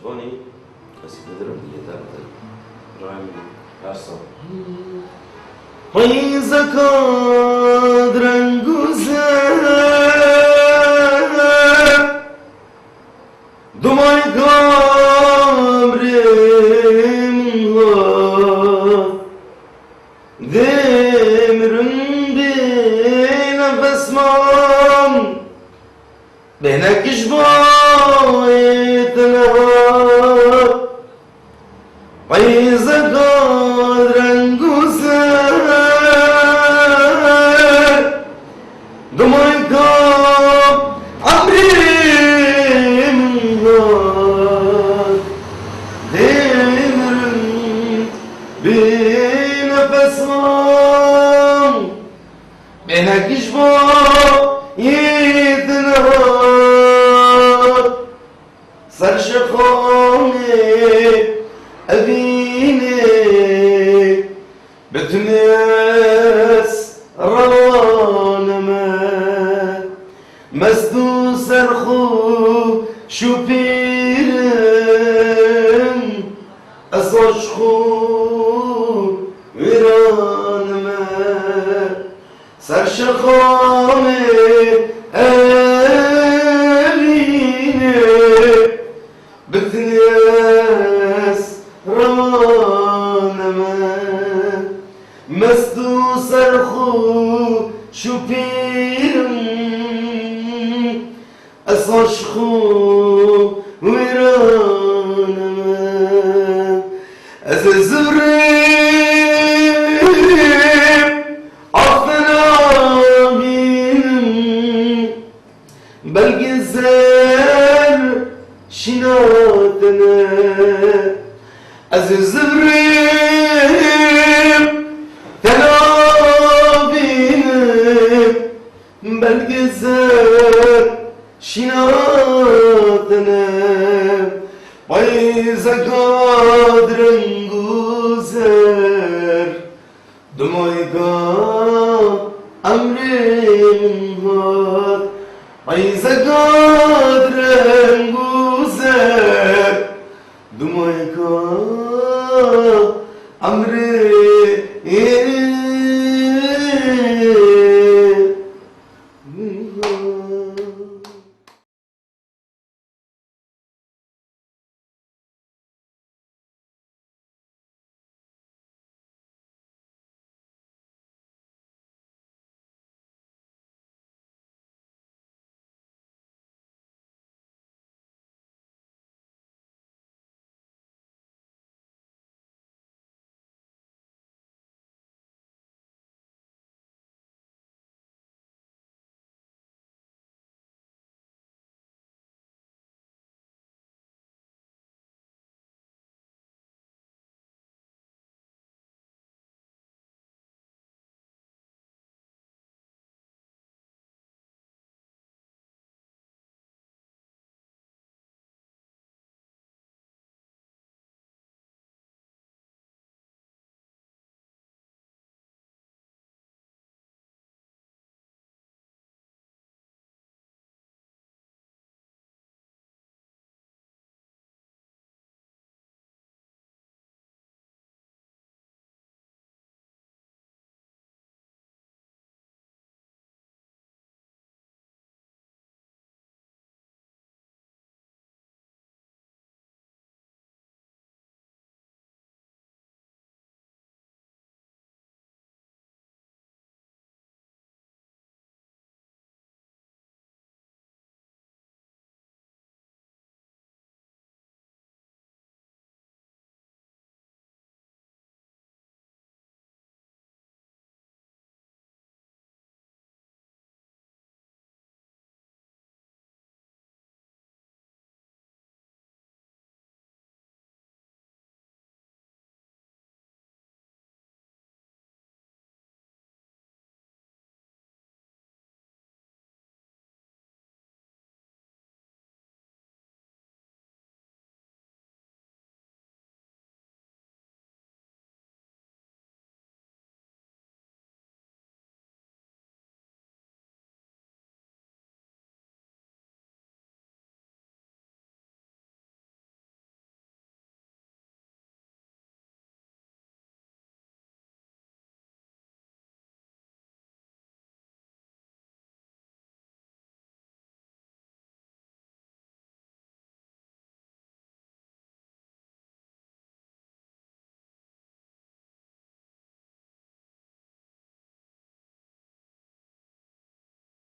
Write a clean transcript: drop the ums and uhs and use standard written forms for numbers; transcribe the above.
فوني بس بدرم اللي تابت رايمي أرسل Ay zakadren güzel Dumay kabrim var Demirin bir nefesman Bene kişbayetler Ay zakadren güzel Dumay kabrim var Demirin bir nefesman Bene kişbayetler Sarşıkoni أبيني بتمس روانما مسدو سرخو شو بيرن أصوشخو ويرانما سرشخامي أبيني بتنس رانما مسدو سرخو شوبيرم أصشخو ويرانما أززريب أفنامين بلجزر شناتنا عزيز الريم تنابين بالجزر شناتنا وإذا قادر نجوزر دمويقا أمرين هات وإذا قادر نجوزر دمويقا أمري